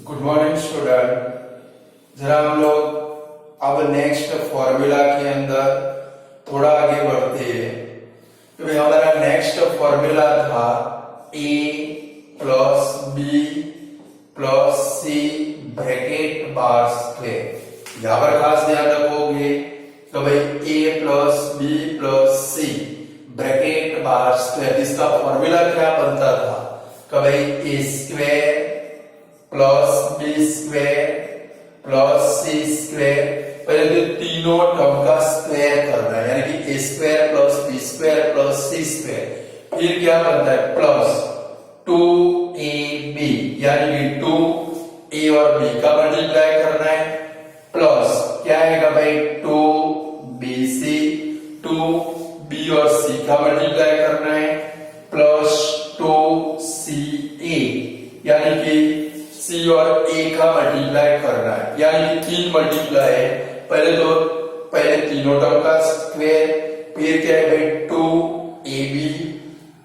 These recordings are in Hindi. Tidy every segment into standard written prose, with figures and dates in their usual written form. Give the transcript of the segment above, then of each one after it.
Good morning student. जरा हम लोग अब नेक्स्ट फॉर्मूला के अंदर थोड़ा आगे बढ़ते हैं। तो भाई हमारा नेक्स्ट फॉर्मूला था a plus B plus C bracket bar square. यहाँ पर खास ध्यान रखोगे तो भाई a plus B plus C bracket bar square, इसका फॉर्मूला क्या बनता था कि भाई a square plus B square plus C square, पहले तो तीनों टर्म का स्क्वायर करना है, यानी कि a square plus B square plus C square. फिर क्या बनता है प्लस 2ab, यानी कि 2a और b का मल्टीप्लाई करना है, प्लस क्या आएगा भाई 2bc, 2b और c का मल्टीप्लाई करना है, प्लस 2ca, यानी कि C और A का मल्टीप्लाई करना है, यानी कि तीन मल्टीप्लाई है। पहले तीनों टर्म का स्क्वायर, फिर क्या है भाई 2ab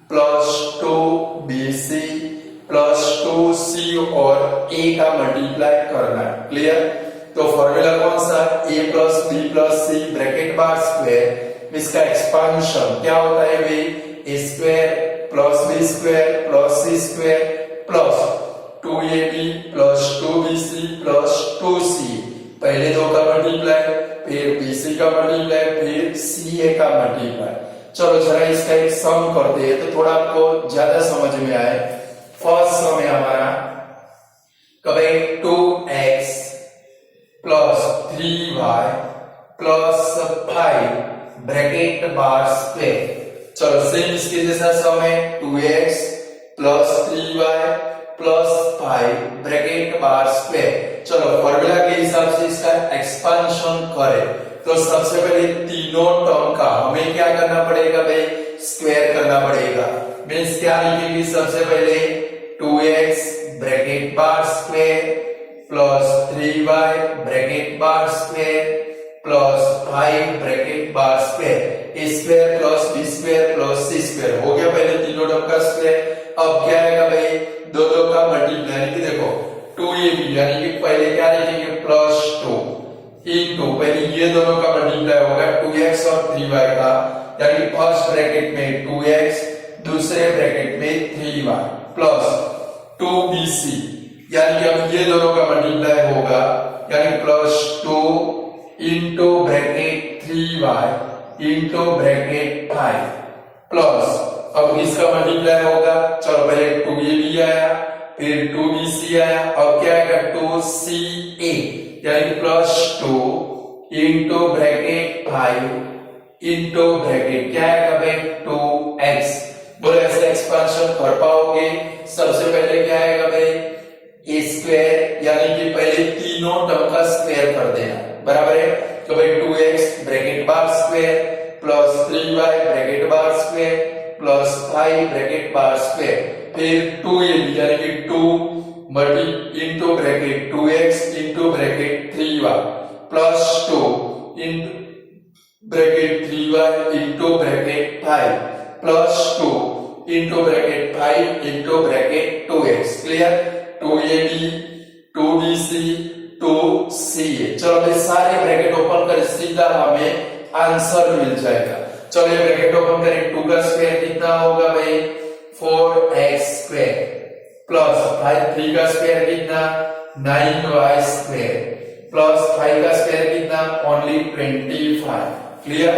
plus 2bc plus 2c और A का मल्टीप्लाई करना है। क्लियर? तो फॉर्मूला कौन सा? a plus B plus C bracket bar square, इसका एक्सपांशन क्या होता है भाई a square plus B square plus C square plus 2ab plus 2bc plus 2c, पहले दो का मल्टीप्लाई, फिर bc का मल्टीप्लाई, फिर ca का मल्टीप्लाई। चलो जरा इसका एक सम करते हैं तो थोड़ा आपको ज्यादा समझ में आए। फर्स्ट सम है हमारा कभी 2x plus 3y plus 5 bracket बार स्क्वायर। चलो सेम इसके जैसा सम है 2x plus 3y plus 5 bracket बार स्क्वायर। चलो फॉर्मूला के हिसाब से इसका एक्सपांशन करें तो सबसे पहले तीनों टर्म का हमें क्या करना पड़ेगा भाई स्क्वायर करना पड़ेगा। मींस क्या लिखेंगे सबसे पहले 2x bracket bar square plus 3y bracket bar square plus 5 bracket bar square, a square plus b square plus c square हो गया पहले तीनों टर्म का स्क्वायर। अब क्या आएगा भाई दो का मल्टीप्लाई, यानी कि देखो 2ab, यानी कि पहले क्या लिखेंगे प्लस 2 इनटू पहले ये दोनों का मल्टीप्लाई होगा 2x और 3y का, यानी कि फर्स्ट ब्रैकेट में 2x दूसरे ब्रैकेट में 3y प्लस 2bc, यानी कि अब ये दोनों का मल्टीप्लाई होगा, यानी plus 2 into bracket 3y into bracket 5 plus अब इसका मल्टीप्लाई होगा। चलो पहले 2ab आया फिर 2bc आया, अब क्या आएगा 2ca, यानी plus 2 into bracket 5 into bracket क्या आएगा भाई 2x। बोलो ऐसे एक्सपांशन कर पाओगे? सबसे पहले क्या आएगा भाई a स्क्वायर, यानी कि पहले तीनों टर्म का स्क्वायर कर देना, बराबर है। तो भाई 2x ब्रैकेट बार स्क्वायर प्लस 3y ब्रैकेट बार square plus 5 bracket bar square, फिर 2ab यानी कि 2 multi into bracket 2x into bracket 3y plus 2 in bracket 3y into bracket 5 plus 2 into bracket 5 into bracket 2x। Clear? 2ab 2bc 2ca। चलो भाई सारे ब्रैकेट ओपन कर, सीधा हमें आंसर मिल जाएगा। चलो ये ब्रैकेट ओपन करें, 2 का स्क्वायर कितना होगा भाई 4x स्क्वायर प्लस 3 का स्क्वायर कितना 9y स्क्वायर प्लस 5 का स्क्वायर कितना ओनली 25। क्लियर?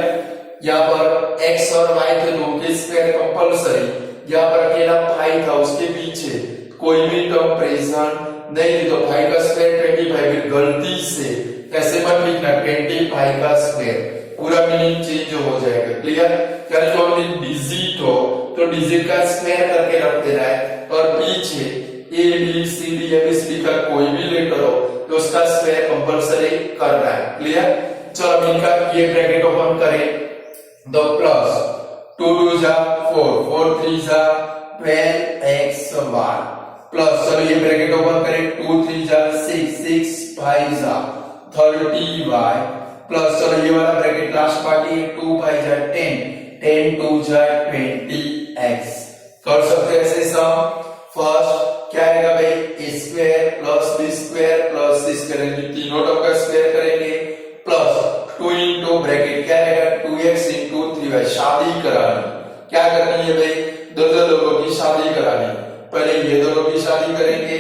यहाँ पर x और y थे दोनों के स्क्वायर कंपलसरी, यहाँ पर अकेला 5 था, उसके पीछे कोई भी टर्म प्रेजेंट नहीं थी, तो 5 का स्क्वायर 25, फिर गलती से ऐसे मत लिखना 25 का स्क्वायर, पूरा मीनिंग चेंज हो जाएगा। क्लियर? यानी जो डिजिट हो तो डिजिट का स्क्वायर करके रख देना है, और पीछे A B C D ABCD का कोई भी लेटर हो तो उसका स्क्वायर कंपलसरी करना है। क्लियर? चलो इनका ये ब्रैकेट ओपन करें तो प्लस 2 2 जा 4 4 3 जा 12x1 प्लस चलो ये ब्रैकेट ओपन करें 2 3 जा 6 6 5 जा 30y प्लस चलो ये वाला ब्रैकेट लास्ट पार्ट ये 2 5 जा 10 10 2 जा 20x। कर सकते हैं ऐसे सम। फर्स्ट क्या आएगा भाई a square plus B square plus C square, तीनों टर्म का स्क्वायर करेंगे प्लस 2 इंटू ब्रैकेट क्या आएगा 2x इंटू 3y। शादी करानी, क्या करनी है भाई, दो दो लोगों की शादी करानी। पहले ये दोनों की शादी करेंगे,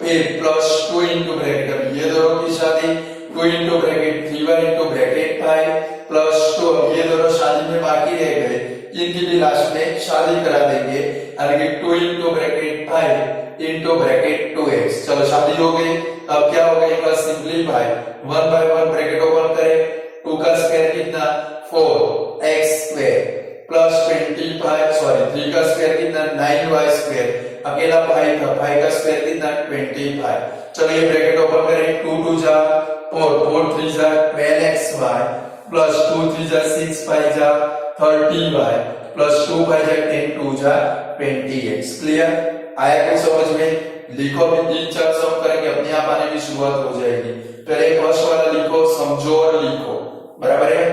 फिर प्लस 2 इंटू ब्रैकेट, अब ये दोनों की शादी 2 into bracket 3y into bracket 5 plus 2, अब ये दोनों शादी में बाकी रह गए, इनकी भी लास्ट में शादी करा देंगे, यानी 2 into bracket 5 into bracket 2x। चलो शादी हो गई। अब क्या होगा, इनका सिंपलीफाई 1 बाय 1 ब्रैकेट ओपन करें, 2 का स्क्वायर कितना 4x स्क्वायर प्लस 3 का स्क्वायर कितना 9y स्क्वायर, अकेला 5 था, 5 का स्क्वायर कितना 25। चलो ये ब्रैकेट ओपन करें, 2 2 जा 4, 4 3 जा 12xy प्लस 2 3 जा 6 5 जा 30y प्लस 2 5 जा 10 2 जा 20x। क्लियर? आया क्या समझ में? लिखो, भी 3 4 सम करेंगे, अपने आप आने की शुरुआत हो जाएगी। पहले फर्स्ट वाला लिखो, समझो और लिखो, बराबर है।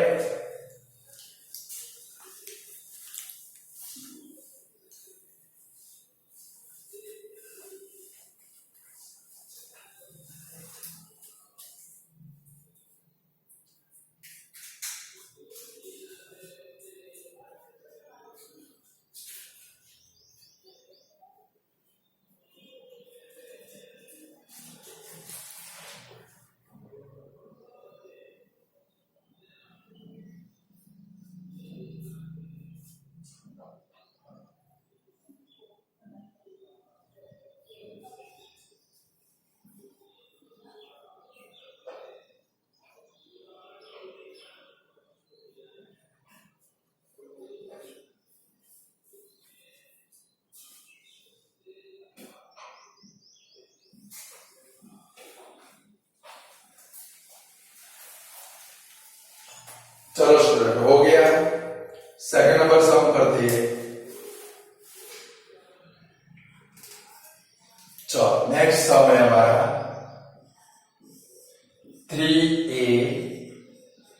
चलो स्टूडेंट, हो गया। सेकंड नंबर सम करते हैं। चलो नेक्स्ट सम है हमारा 3a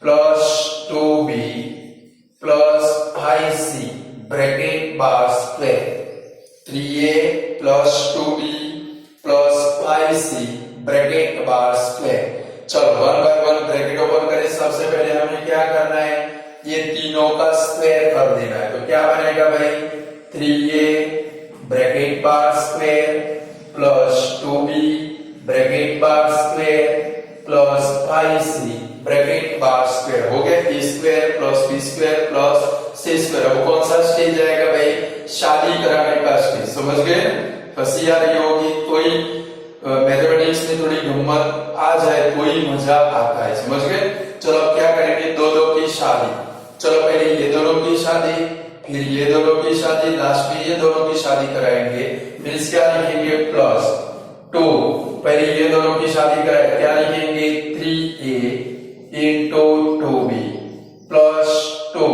plus 2b plus 5c bracket बार square. 3a plus 2b plus 5c bracket बार स्क्वायर। चलो 1 बाय 1 ब्रैकेट ओपन करें। सबसे पहले हमें क्या करना है, ये तीनों का स्क्वायर कर देना है। तो क्या बनेगा भाई, 3a ब्रैकेट बार स्क्वायर प्लस 2b ब्रैकेट बार स्क्वायर प्लस 5c ब्रैकेट बार स्क्वायर। हो गया, a square plus B square plus C square. अब कौन सा स्टेज आएगा भाई, शादी कराने का स्टेज। समझ गए? फंसी आ रही होगी, कोई मैथमेटिक्स में थोड़ी हिम्मत आ जाए तो ही मजा आता है। समझ गए? चलो अब क्या करेंगे, दो दो की शादी। चलो पहले ये दोनों की शादी, फिर ये दोनों की शादी, लास्ट में ये दोनों की शादी कराएंगे। फिर क्या लिखेंगे, प्लस 2, पहले ये दोनों की शादी कराएंगे, क्या लिखेंगे 3a इंटू 2b प्लस 2।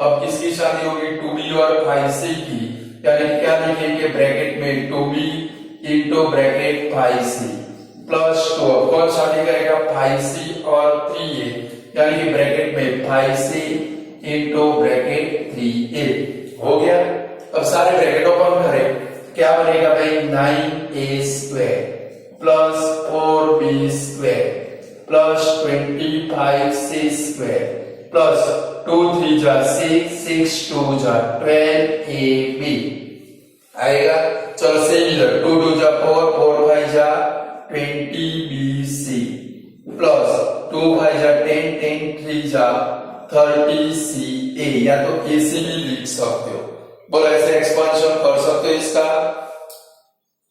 अब किसकी शादी होगी, 2b और 5c की, यानी क्या लिखेंगे ब्रैकेट में 2b into bracket 5c plus 2। अब कौन शादी करेगा, 5c और 3a, यानी कि ब्रैकेट में 5c इंटू ब्रैकेट 3a। हो गया। अब सारे ब्रैकेट ओपन करें, क्या बनेगा भाई, 9a square plus 4b square plus 25c square plus 2 3 जा 6 6 2 जा 12ab आएगा। चलो सेम इधर 2 2 जा 4 4 5 जा 20bc प्लस 2 5 जा 10 10 3 जा 30ca, या तो ac भी लिख सकते हो। बोलो ऐसे एक्सपांशन कर सकते हो इसका,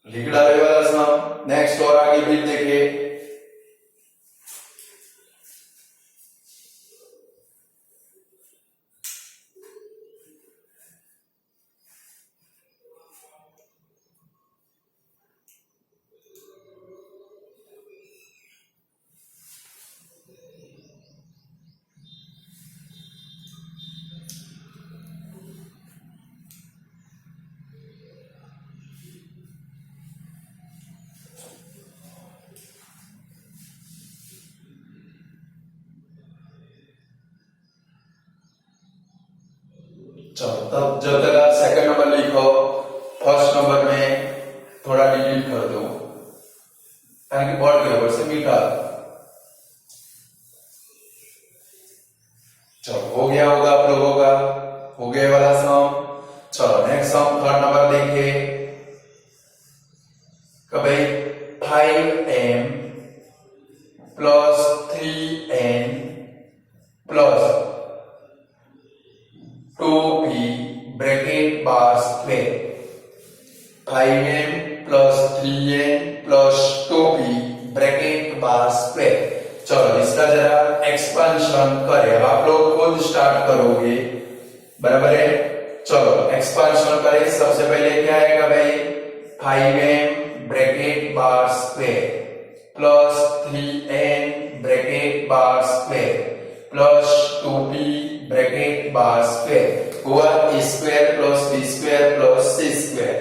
लिख डाले वाला सम। नेक्स्ट और आगे भी देखिए। चलो तब जब तक आप सेकंड नंबर लिखो, फर्स्ट नंबर में थोड़ा डिलीट कर दो કારણ કે बढ़ गया वर्ष मीठा। चलो हो गया होगा आप लोगों का, हो गया वाला सम। चलो नेक्स्ट सम थर्ड नंबर देखिए कि भाई 5m plus 3n plus 2p bracket बार square, 5m plus 3n plus 2p bracket बार स्क्वायर। चलो इसका जरा एक्सपांशन करें, अब आप लोग खुद स्टार्ट करोगे, बराबर है। चलो एक्सपांशन करें, सबसे पहले क्या आएगा भाई 5m ब्रैकेट बार स्क्वायर प्लस 3n ब्रैकेट बार square plus 2p bracket bar square हुआ a square plus b square plus c square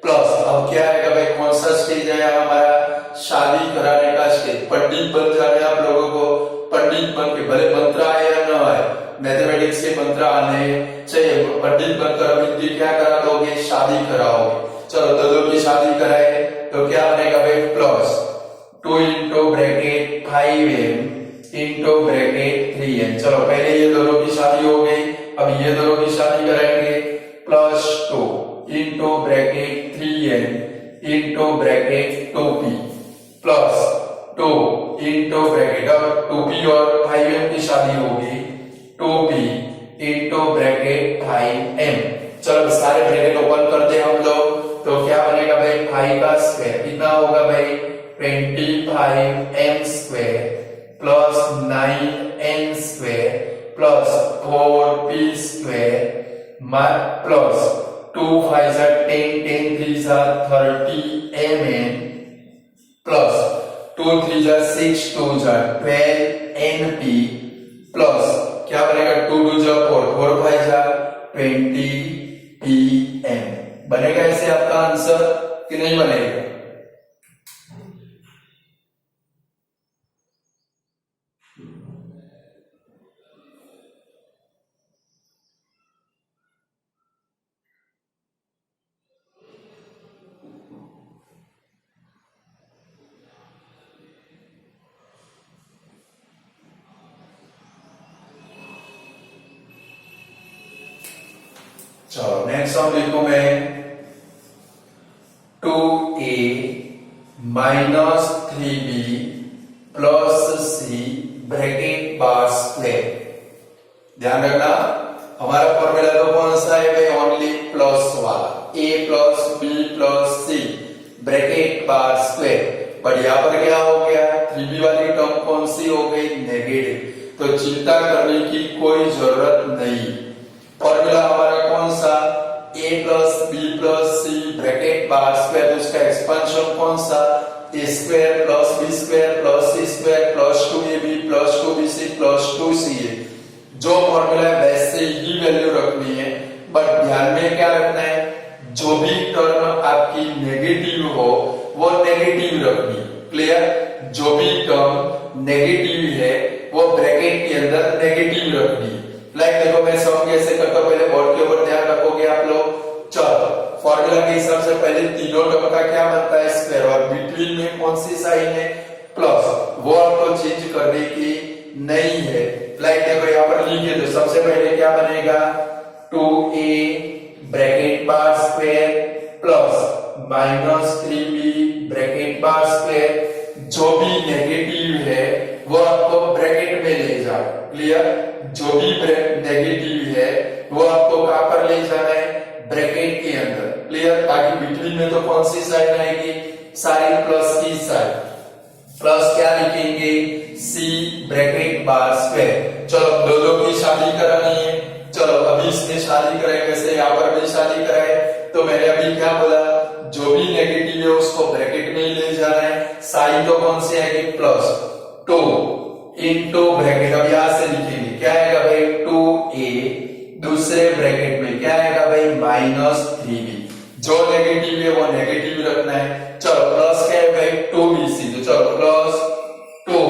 plus, अब क्या आएगा भाई कौन सा स्टेज है हमारा, शादी कराने का स्टेज। पंडित बन जाने आप लोगों को, पंडित बन के भले मंत्र आए या न आए, मैथमेटिक्स के मंत्र आने चाहिए, पंडित बनकर अभी क्या करा लोगे, शादी कराओगे। चलो दोनों की शादी कराए तो क्या बनेगा भाई plus 2 into bracket 5m into bracket 3n। चलो पहले ये दोनों की शादी हो गई, अब ये दोनों की शादी कराएंगे, plus 2 into bracket 3n into bracket 2p plus 2 into bracket, अब 2p और 5m की शादी होगी 2p इंटू ब्रैकेट 5m। चलो सारे ब्रैकेट ओपन कर दे हम लोग, तो क्या बनेगा भाई 5 का स्क्वायर कितना होगा भाई 25m square plus 9n square plus 4p square plus 2 5 जा 10 10 3 जा 30mn प्लस 2 3 जा 6 2 जा 12np प्लस क्या बनेगा 2 2 जा 4 4 5 जा 20pm। बनेगा ऐसे आपका आंसर कि नहीं बनेगा? चलो नेक्स्ट सम लिखूं मैं 2a minus 3b plus c bracket बार स्क्वायर। ध्यान रखना हमारा फॉर्मूला तो कौन सा है भाई, ओनली प्लस वाला, a plus b plus c bracket bar square. पर यहाँ पर क्या हो गया 3b वाली टर्म कौन सी हो गई, नेगेटिव, तो चिंता करने की कोई जरूरत नहीं। फॉर्मूला हमारा कौन सा, a plus b plus c bracket bar square, उसका एक्सपेंशन कौन सा, a square plus b square plus c square plus 2ab plus 2bc plus 2ca। जो फॉर्मूला है वैसे ही वैल्यू रखनी है, बट ध्यान में क्या रखना है, जो भी टर्म आपकी नेगेटिव हो वो नेगेटिव रखनी है। क्लियर? जो भी टर्म नेगेटिव है वो ब्रैकेट के अंदर नेगेटिव रखनी है। लाइक देखो मैं सम कैसे करता हूं, पहले बोर्ड के ऊपर ध्यान रखोगे आप लोग। चलो फॉर्मूला के हिसाब से पहले तीनों टर्म का क्या बनता है, स्क्वायर, और बिटवीन में कौन सी साइन है, प्लस, वो आपको चेंज करने की नहीं है। लाइक देखो यहाँ पर लिखिए तो सबसे पहले क्या बनेगा 2a ब्रैकेट बार square plus minus 3b bracket बार स्क्वायर। जो भी नेगेटिव है वो आपको ब्रैकेट में ले जाओ। क्लियर? जो भी नेगेटिव है वो आपको कहां पर ले जाना है, ब्रैकेट के अंदर। क्लियर? ताकि बिटवीन में तो कौन सी साइन आएगी, सारी प्लस की साइन। प्लस क्या लिखेंगे, c ब्रैकेट बार स्क्वायर। चलो दोनों की शादी करानी है, चलो अभी इसने शादी कराई, वैसे यहाँ पर भी शादी कराए, तो मैंने अभी क्या बोला, जो भी नेगेटिव है उसको ब्रैकेट में ही ले जाना है। साइन तो कौन सी आएगी, प्लस 2 इंटू ब्रैकेट, अब यहां से लिखेंगे क्या आएगा भाई 2a, दूसरे ब्रैकेट में क्या आएगा भाई माइनस 3b। जो नेगेटिव है वो नेगेटिव रखना है। चलो प्लस क्या है भाई 2bc, तो चलो प्लस 2,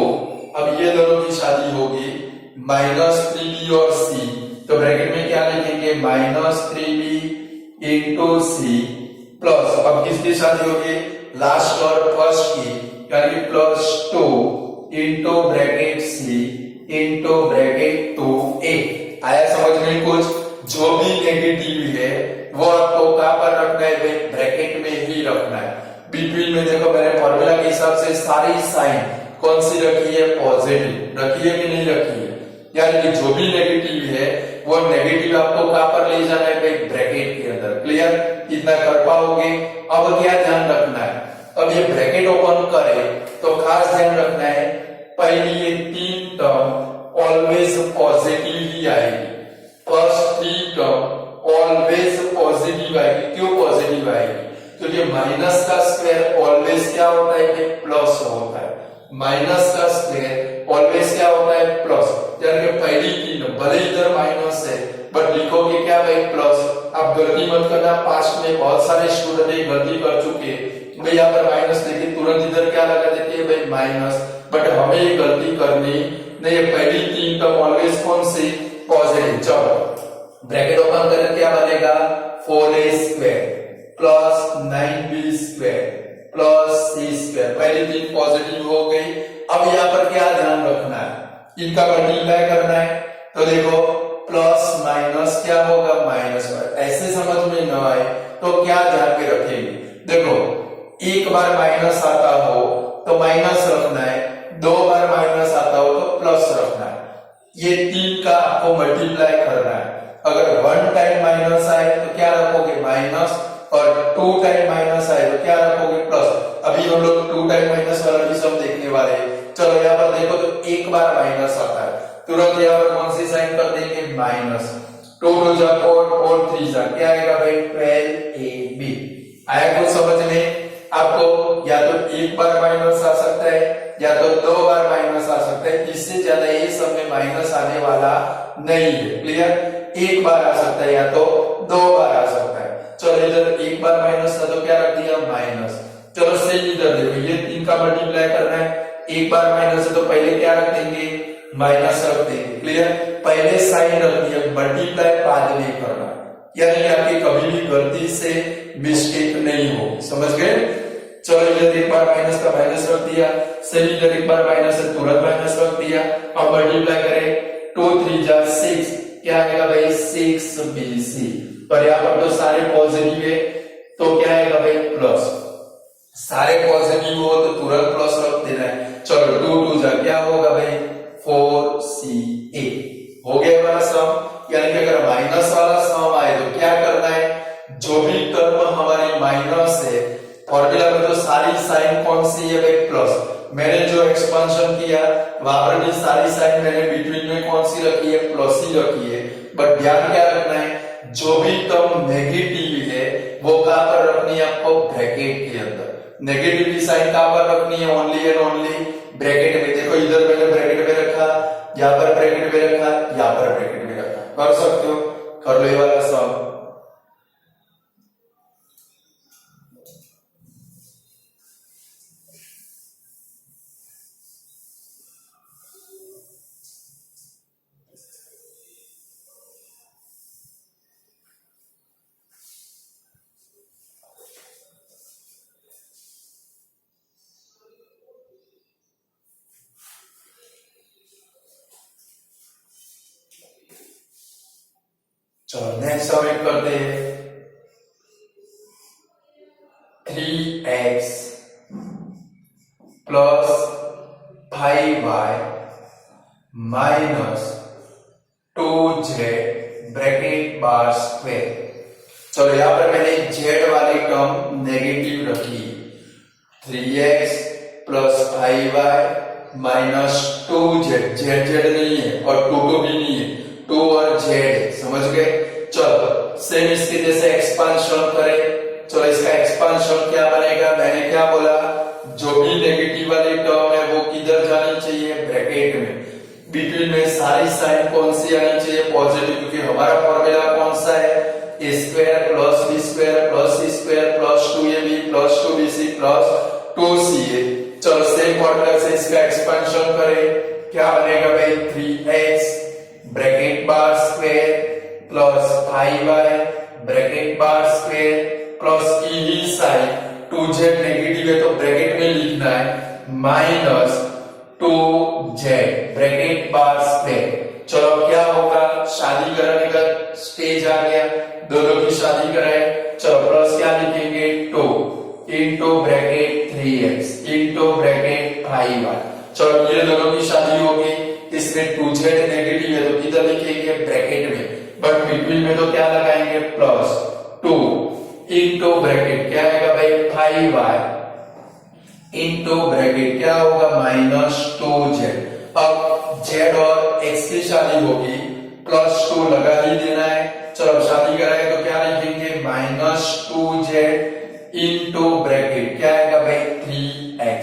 अब ये दोनों की शादी होगी माइनस 3b और c, तो ब्रैकेट में क्या लिखेंगे minus 3b into c plus अब किसके साथ होगी लास्ट और फर्स्ट की यानी कि +2 into bracket C into bracket 2a। आया समझ में कुछ। जो भी नेगेटिव है वो आपको कहां पर रखना है ब्रैकेट में ही रखना है। बिटवीन में देखो मैंने फॉर्मूला के हिसाब से सारी साइन कौन सी रखी है पॉजिटिव रखी है कि नहीं रखी है, यानी कि जो भी नेगेटिव है वो नेगेटिव आपको कहां पर ले जाना है ब्रैकेट के अंदर। क्लियर, इतना कर पाओगे। अब क्या ध्यान रखना है, अब ये ब्रैकेट ओपन करे तो खास ध्यान रखना है पहली ये 3 टर्म ऑलवेज पॉजिटिव ही आएगी। फर्स्ट 3 टर्म ऑलवेज पॉजिटिव आएगी। क्यों पॉजिटिव आएगी, क्योंकि माइनस का स्क्वायर ऑलवेज क्या होता है प्लस होता है। माइनस का स्क्वायर ऑलवेज क्या होता है प्लस, यानी कि पहली 3 भले इधर माइनस है बट लिखोगे क्या प्लस। आप गलती मत करना, पास्ट में बहुत सारे स्टूडेंट ये गलती कर चुके भाई यहाँ पर माइनस लेके तुरंत इधर क्या लगा देते हैं भाई माइनस, बट हमें ये गलती करनी नहीं। पहली 3 टर्म ऑलवेज कौन सी पॉजिटिव। चलो ब्रैकेट ओपन करें क्या बनेगा 4a square plus 9b square plus c square. पहली 3 पॉजिटिव हो गई। अब यहाँ पर क्या ध्यान रखना है, इनका मल्टीप्लाई करना है तो देखो प्लस माइनस क्या होगा माइनस। ऐसे समझ में न आए तो क्या ध्यान के रखेंगे, देखो एक बार माइनस आता हो तो माइनस रखना है, 2 बार माइनस आता हो तो प्लस रखना है। ये 3 का आपको मल्टीप्लाई करना है। अगर 1 टाइम माइनस आए तो क्या रखोगे माइनस, और 2 टाइम माइनस आए तो क्या रखोगे प्लस। अभी हम लोग 2 टाइम माइनस वाला भी सब देखने वाले हैं। चलो यहाँ पर देखो तो एक बार माइनस आता है, तुरंत यहाँ पर कौन सी साइन कर देंगे माइनस। 2 2 जा 4 4 3 जा क्या आएगा भाई 12ab। आया कुछ समझ में आपको, या तो एक बार माइनस आ सकता है या तो 2 बार माइनस आ सकता है। इससे ज्यादा ये सब में माइनस आने वाला नहीं है। क्लियर, एक बार आ सकता है या तो 2 बार आ सकता है। चलो इधर एक बार माइनस था तो क्या रख दिया माइनस। चलो सेम इधर देखो ये 3 का मल्टीप्लाई करना है, एक बार माइनस है तो पहले क्या रख देंगे माइनस रख देंगे। क्लियर, पहले साइन रख दिया, मल्टीप्लाई बाद में करना, यानी आपकी कभी भी गलती से मिस्टेक नहीं हो। समझ गए। चलो इधर एक बार माइनस का माइनस रख दिया, सेम इधर एक बार माइनस है तुरंत माइनस रख दिया। अब मल्टीप्लाई करें 2 3 जा 6 क्या आएगा भाई 6bc। पर यहाँ पर तो सारे पॉजिटिव है तो क्या आएगा भाई प्लस। सारे पॉजिटिव हो तो तुरंत प्लस रख देना है। चलो 2 2 जा क्या होगा भाई 4ca। हो गया वाला सम, यानी कि अगर माइनस वाला सम आए तो क्या करना है, जो भी टर्म हमारी माइनस है फॉर्मूला में तो सारी साइन कौन सी है भाई प्लस। मैंने जो एक्सपेंशन किया वहां पर भी सारी साइन मैंने बिटवीन में कौन सी रखी है प्लस ही रखी है। बट ध्यान क्या रखना है, जो भी टर्म नेगेटिव है वो कहां पर रखनी है आपको ब्रैकेट के अंदर। नेगेटिव की साइन कहां पर रखनी है ओनली एंड ओनली ब्रैकेट में। देखो इधर मैंने ब्रैकेट में रखा, यहाँ पर ब्रैकेट में रखा, यहाँ पर ब्रैकेट में रखा। कर सकते हो, कर लो ये वाला सम। चलो नेक्स्ट हम एक करते हैं 3x plus 5y minus 2z bracket बार स्क्वायर। चलो यहाँ पर मैंने z वाली टर्म नेगेटिव रखी, 3x plus 5y minus 2z। z नहीं है और 2 भी नहीं है, 2 और z है। समझ गए। चलो सेम इसके जैसे एक्सपांशन करें। चलो इसका एक्सपांशन क्या बनेगा, मैंने क्या बोला, जो भी नेगेटिव वाली टर्म है वो किधर जानी चाहिए ब्रैकेट में। बिटवीन में सारी साइन कौन सी आनी चाहिए पॉजिटिव, क्योंकि हमारा फॉर्मूला कौन सा है a square plus b square plus c square plus 2ab plus 2bc plus 2ca। चलो सेम फॉर्मूला से इसका एक्सपेंशन करें, क्या बनेगा भाई 3x ब्रैकेट बार स्क्वायर प्लस 5y ब्रैकेट बार स्क्वायर प्लस ई साइन 2z नेगेटिव है तो ब्रैकेट में लिखना है माइनस 2z ब्रैकेट बार स्क्वायर। चलो क्या होगा, शादी कराने का स्टेज आ गया, दोनों की शादी कराए। चलो प्लस क्या लिखेंगे 2 into bracket 3x into bracket 5y। चलो ये दोनों की शादी होगी, इसमें 2z नेगेटिव है तो किधर लिखेंगे ब्रैकेट में, बट बिटवीन में तो क्या लगाएंगे प्लस 2 इंटू ब्रैकेट क्या आएगा भाई 5y इंटू ब्रैकेट क्या होगा माइनस 2z। अब z और x की शादी होगी, प्लस 2 लगा ही देना है। चलो शादी कराए तो क्या लिखेंगे माइनस 2z इंटू ब्रैकेट क्या आएगा भाई 3x।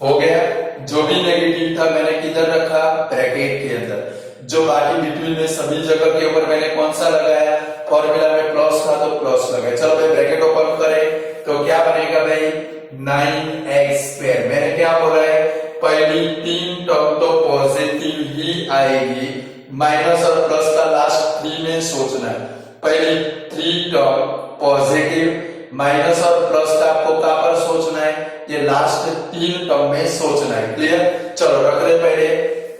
हो गया, जो भी नेगेटिव था मैंने किधर रखा ब्रैकेट के अंदर, जो बाकी बिटवीन में सभी जगह के ऊपर मैंने कौन सा लगाया, फॉर्मूला में प्लस था तो प्लस लगाया। चलो भाई ब्रैकेट ओपन करें तो क्या बनेगा भाई 9x स्क्वायर। मैंने क्या बोला है, पहली 3 टर्म तो पॉजिटिव ही आएगी, माइनस और प्लस का लास्ट 3 में सोचना है। पहली 3 टर्म पॉजिटिव, माइनस और प्लस का आपको कहां पर सोचना है, ये लास्ट 3 टर्म में सोचना है। क्लियर, चलो रख रहे पहले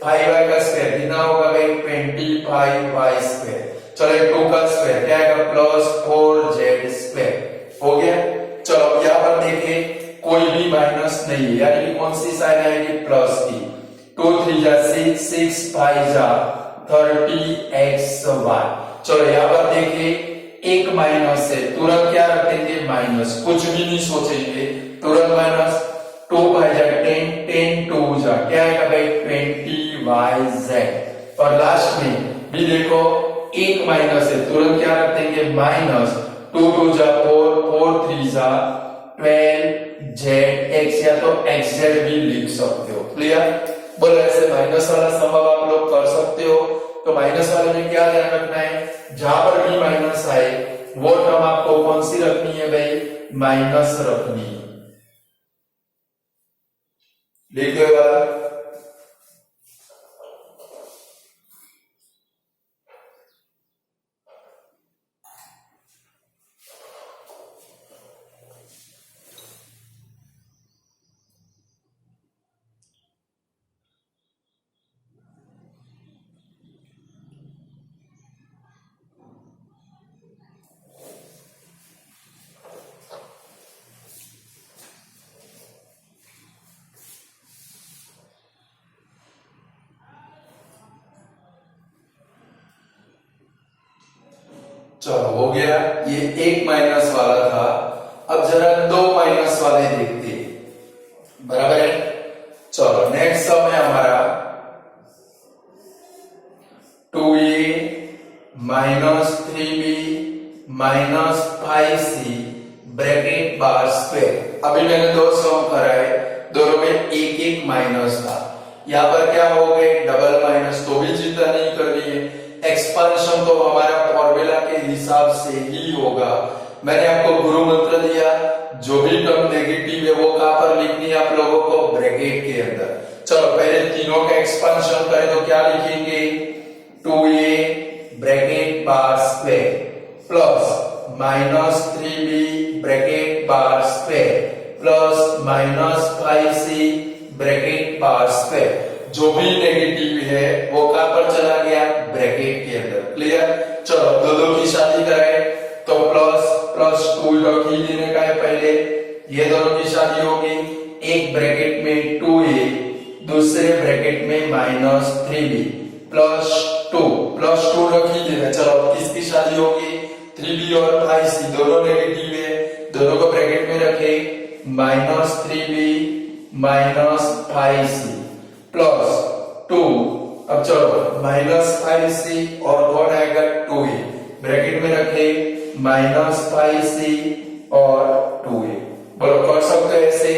5y का स्क्वायर कितना होगा भाई 25y स्क्वायर। चलो 2 का स्क्वायर क्या आएगा प्लस 4z स्क्वायर। हो गया, चलो यहाँ पर देखिए कोई भी माइनस नहीं है, यानी कि कौन सी साइन आएगी प्लस की। 2 3 जा 6 6 5 जा 30xy। चलो यहाँ पर देखिए एक माइनस है, तुरंत क्या रख देंगे माइनस, कुछ भी नहीं सोचेंगे तुरंत माइनस। 2 5 जा 10 10 2 जा क्या आएगा भाई 20yz। और लास्ट में भी देखो एक माइनस है, तुरंत क्या रख देंगे माइनस। 2 2 जा 4 4 3 जा 12zx या तो xz भी लिख सकते हो। क्लियर, बोलो ऐसे माइनस वाला संभव आप लोग कर सकते हो। तो माइनस वाले में क्या ध्यान रखना है, जहां पर भी माइनस आए वो टर्म आपको कौन सी रखनी है भाई माइनस रखनी है। लिखिएगा चलो हो गया, ये एक माइनस वाला था। अब जरा 2 माइनस वाले देखते हैं, बराबर है। चलो नेक्स्ट सम है हमारा 2a minus 3b minus 5c bracket बार स्क्वायर। अभी मैंने 2 सम कराए, दोनों में एक एक माइनस था, यहाँ पर क्या हो गए डबल माइनस, तो भी चिंता नहीं करनी है। एक्सपांशन तो हमारा फॉर्मूला के हिसाब से ही होगा। मैंने आपको गुरु मंत्र दिया, जो भी टर्म नेगेटिव है वो कहां पर लिखनी है आप लोगों को ब्रैकेट के अंदर। चलो पहले तीनों का एक्सपांशन करें तो क्या लिखेंगे 2a ब्रैकेट बार square plus minus 3b bracket बार square plus minus 5c bracket बार स्क्वायर। जो भी नेगेटिव है वो कहां पर चला गया ब्रैकेट के अंदर। क्लियर, चलो दोनों की शादी करें तो प्लस प्लस 2 लॉग ही देने का है पहले, ये दोनों की शादी होगी। एक ब्रैकेट में 2a दूसरे ब्रैकेट में माइनस 3b प्लस 2 रख ही देना। चलो किसकी शादी होगी 3b और 5c दोनों नेगेटिव है, दोनों को ब्रैकेट में रखे minus 3b minus 5c plus 2। अब चलो माइनस 5c और कौन आएगा 2a ब्रैकेट में रखे माइनस 5c और 2a। बोलो कर सकते हो ऐसे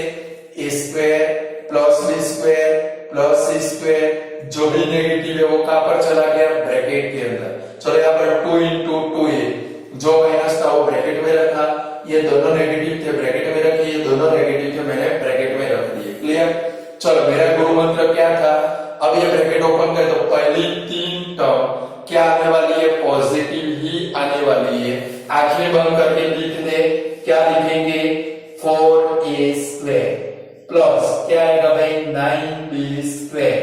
a square plus b square plus c square, जो भी नेगेटिव है वो कहां पर चला गया ब्रैकेट के अंदर। चलो यहाँ पर 2 इंटू 2a, जो माइनस था वो ब्रैकेट में रखा, ये दोनों नेगेटिव थे ब्रैकेट में रखे, ये दोनों नेगेटिव थे मैंने ब्रैकेट में रख दिए। क्लियर, चलो मेरा गुरु मंत्र क्या था, अब ये ब्रैकेट ओपन करें तो पहली 3 टर्म क्या आने वाली है पॉजिटिव ही आने वाली है। आंखें बंद करके लिख दे क्या लिखेंगे 4a स्क्वायर प्लस क्या आएगा भाई 9b square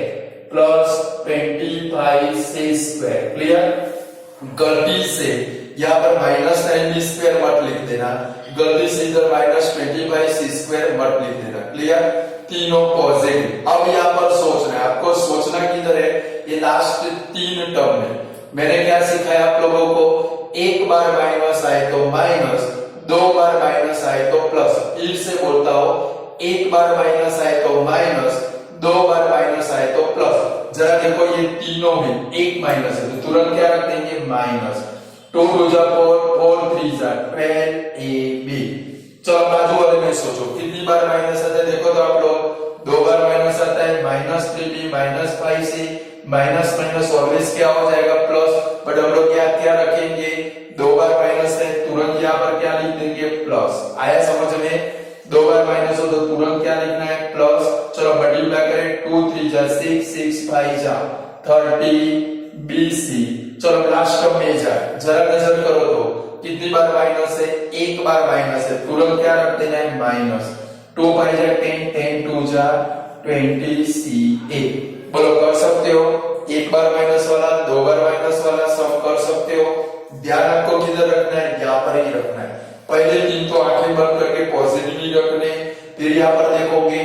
plus 25c square. Clear? गलती से यहाँ पर माइनस 9b स्क्वायर मत लिख देना, गलती से इधर माइनस 25c स्क्वायर मत लिख देना। क्लियर? तीनों पॉजिटिव। अब यहाँ पर सोचना है आपको, सोचना किधर है, ये लास्ट 3 टर्म में मैंने क्या सिखाया आप लोगों को, एक बार माइनस आए तो माइनस, 2 बार माइनस आए तो प्लस। फिर से बोलता हूं, एक बार माइनस आए तो माइनस, 2 बार माइनस आए तो प्लस। जरा देखो ये तीनों में एक माइनस है तो तुरंत क्या रख देंगे माइनस। 2 2 जा 4, 4 3 जा 12ab। चलो बाजू वाले में सोचो कितनी बार माइनस आता है, देखो तो आप लोग 2 बार माइनस आता है, minus 3b minus 5c, minus minus always क्या हो जाएगा प्लस। बट हम लोग क्या रखेंगे, 2 बार माइनस है तुरंत यहाँ पर क्या लिख देंगे प्लस। आया समझ में? 2 बार माइनस हो तो तुरंत क्या लिखना है प्लस। चलो मल्टीप्लाई करें, 2 3 जा 6, 6 5 जा 30bc। चलो लास्ट टर्म में जाए, जरा नजर करो तो कितनी बार माइनस है, एक बार माइनस है तुरंत क्या रख देना है माइनस। 2 5 जा 10, 10 2 जा 20ca। बोलो कर सकते हो, एक बार माइनस वाला, 2 बार माइनस वाला सब कर सकते हो। ध्यान आपको किधर रखना है, यहाँ पर ही रखना है। पहले 3 तो आंखें बंद करके पॉजिटिव ही रखने, फिर यहाँ पर देखोगे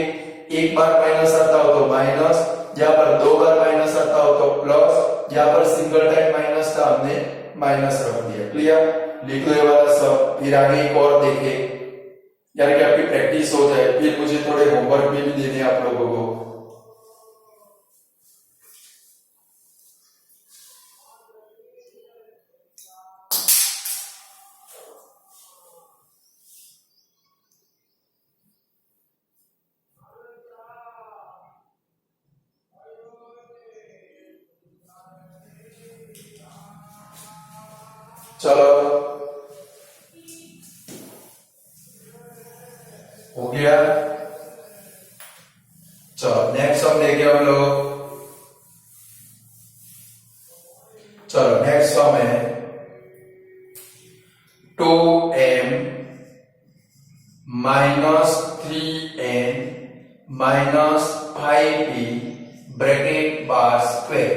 एक बार माइनस आता हो तो माइनस, यहाँ पर 2 बार माइनस आता हो तो प्लस, यहाँ पर सिंगल टाइम माइनस था हमने माइनस रख दिया। क्लियर? लिख लो ये वाला सब, फिर आगे एक और देखे, यानी कि आपकी प्रैक्टिस हो जाए। फिर मुझे थोड़े होमवर्क में भी देने आप लोगों को। चलो हो गया। चलो नेक्स्ट सम देखे हम लोग। चलो नेक्स्ट सम है 2m minus 3n minus 5p bracket बार स्क्वायर।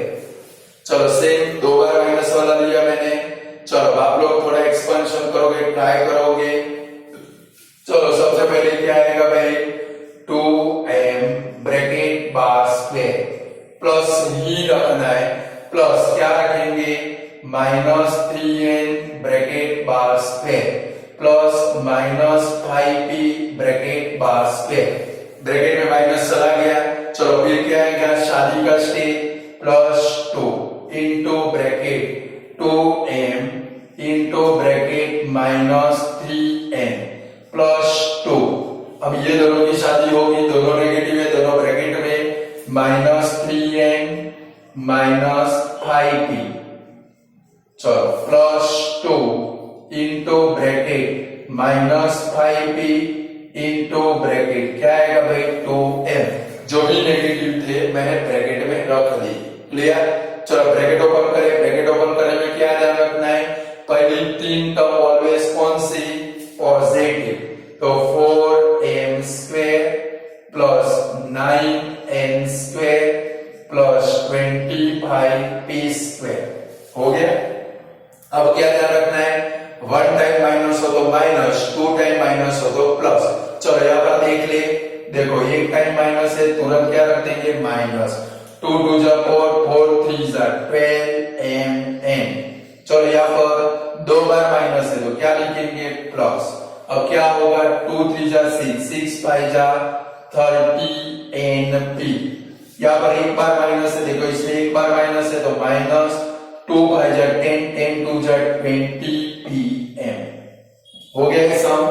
चलो सेम 2 बार माइनस वाला लिया मैंने। चलो आप लोग थोड़ा एक्सपेंशन करोगे, ट्राई करोगे। चलो सबसे पहले क्या आएगा भाई, 2m ब्रैकेट बार स्क्वायर प्लस ही रखना है, प्लस क्या रखेंगे माइनस 3n ब्रैकेट बार square plus minus 5p bracket बार स्क्वायर। ब्रैकेट में माइनस चला गया। चलो फिर क्या आएगा, शादी का step plus 2 into bracket 2m into bracket minus 3n plus 2। अब ये दोनों की शादी होगी, दोनों नेगेटिव है, दोनों ब्रैकेट में माइनस 3n माइनस 5p। चलो plus 2 into bracket minus 5p into bracket क्या आएगा भाई 2m। जो भी नेगेटिव थे मैंने ब्रैकेट में रख दी। क्लियर? चलो ब्रैकेट ओपन करें, ब्रैकेट ओपन करने में क्या ध्यान रखना है, पहली 3 टर्म ऑलवेज कौन सी पॉजिटिव, तो 4m square plus 9n square plus 25p square. हो गया? अब क्या ध्यान रखना है, 1 टाइम माइनस हो तो माइनस, 2 टाइम माइनस हो तो प्लस। चलो यहाँ पर देख ले, देखो 1 टाइम माइनस है तुरंत क्या रख देंगे माइनस। 2 2 जा 4, 4 3 जा 12mn। चलो यहाँ पर 2 बार माइनस है तो क्या लिखेंगे प्लस। अब क्या होगा, 2 3 जा 6, 6 5 जा 30np। यहाँ पर एक बार माइनस है, देखो इसमें एक बार माइनस है तो माइनस, 2 5 जा 10, 10 2 जा 20pm। हो गया है सम।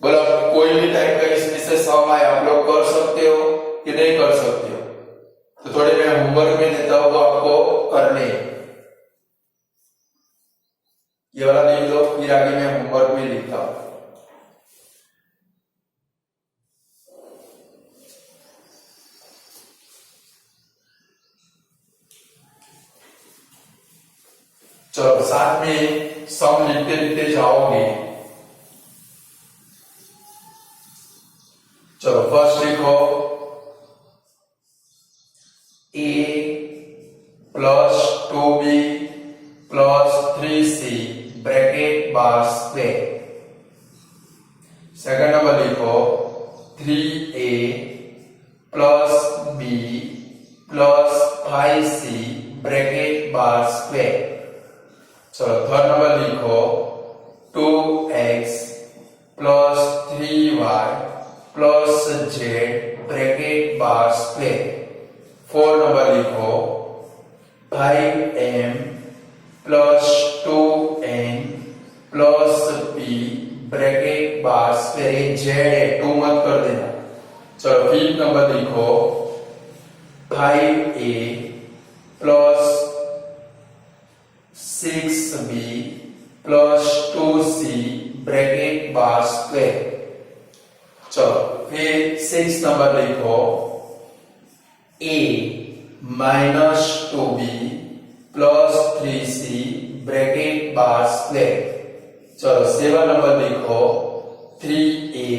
बोलो कोई भी टाइप का इसमें से सम आए आप लोग कर सकते हो कि नहीं कर सकते हो, तो थोड़े मैं होमवर्क में देता हूं तो आपको करने। ये वाला लिख दो, फिर आगे मैं होमवर्क में लिखता हूं। चलो साथ में सम लिखते लिखते जाओगे। प्लस 3c ब्रैकेट बार स्क्वायर। सेकंड नंबर लिखो 3a plus b plus 5c bracket बार स्क्वायर। चलो थर्ड नंबर लिखो 2x plus 3y plus z bracket बार स्क्वायर। फोर्थ नंबर लिखो 5m plus 2n plus p bracket बार स्क्वायर। z है 2 मत कर देना। चलो फिफ्थ नंबर लिखो 5a plus 6b plus 2c bracket बार स्क्वायर। चलो फिर 6 नंबर लिखो a minus 2b plus 3c bracket bar square. चलो 7 नंबर लिखो 3a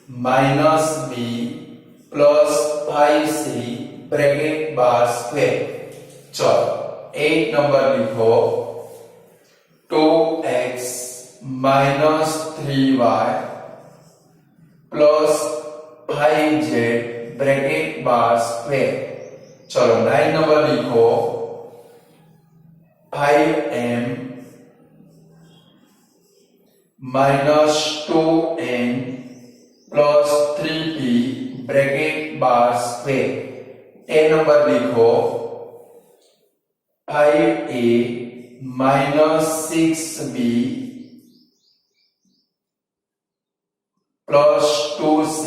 minus b plus 5c bracket बार स्क्वायर। चलो 8 नंबर लिखो 2x minus 3y plus 5z bracket बार स्क्वायर। चलो 9 नंबर लिखो 5m minus 2n plus 3p bracket बार स्क्वायर। 10 नंबर लिखो 5a minus 6b plus 2c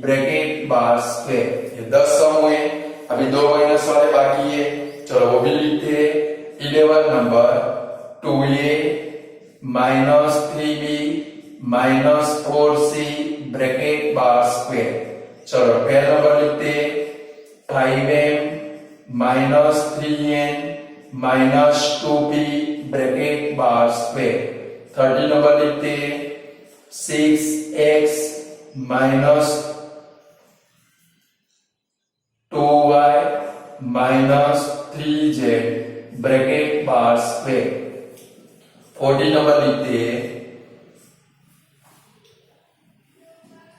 bracket बार स्क्वायर। ये 10 सम हुए। अभी 2 माइनस वाले बाकी है, चलो वो भी लिखते हैं। 11 number 2a minus 3b minus 4c bracket बार स्क्वायर। चलो 12 नंबर लिखते हैं 5m minus 3n minus 2p bracket बार स्क्वायर। 13 नंबर लिखते हैं 6x minus 2y minus 3z bracket बार स्क्वायर। 14 नंबर लिखते हैं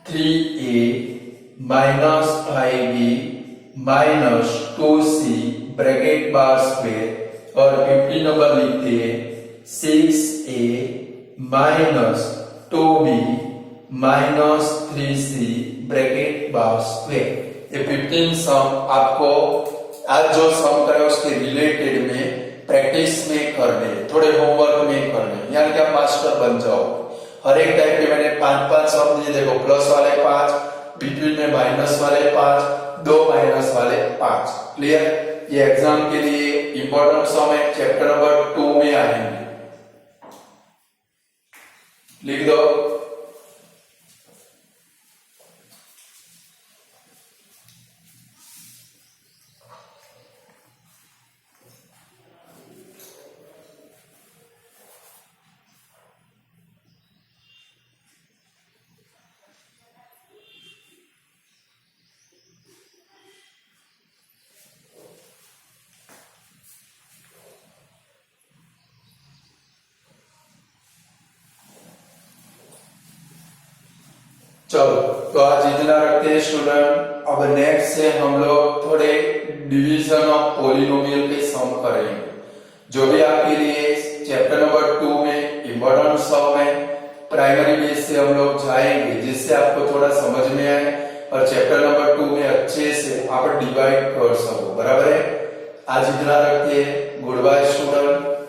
3a minus 5b minus 2c bracket बार स्क्वायर। और 15 नंबर लिखते हैं 6a minus 2b minus 3c bracket बार स्क्वायर। ये 15 सम आपको आज जो सम करे उसके रिलेटेड में प्रैक्टिस में करने, थोड़े होमवर्क में करने, यानी कि आप मास्टर बन जाओ। हर एक टाइप के मैंने 5-5 सम दिए। देखो प्लस वाले 5, बिटवीन में माइनस वाले 5, 2 माइनस वाले 5। क्लियर? ये एग्जाम के लिए इंपॉर्टेंट सम है, चैप्टर नंबर 2 में आएंगे। लिख दो। चलो तो आज इतना रखते हैं स्टूडेंट। अब नेक्स्ट से हम लोग थोड़े डिवीजन ऑफ पॉलिनोमियल के सम करेंगे, जो भी आपके लिए चैप्टर नंबर 2 में इम्पोर्टेंट सम है। प्राइमरी बेस से हम लोग जाएंगे, जिससे आपको थोड़ा समझ में आए और चैप्टर नंबर 2 में अच्छे से आप डिवाइड कर सको। बराबर है? आज इतना रखते हैं। Goodbye student.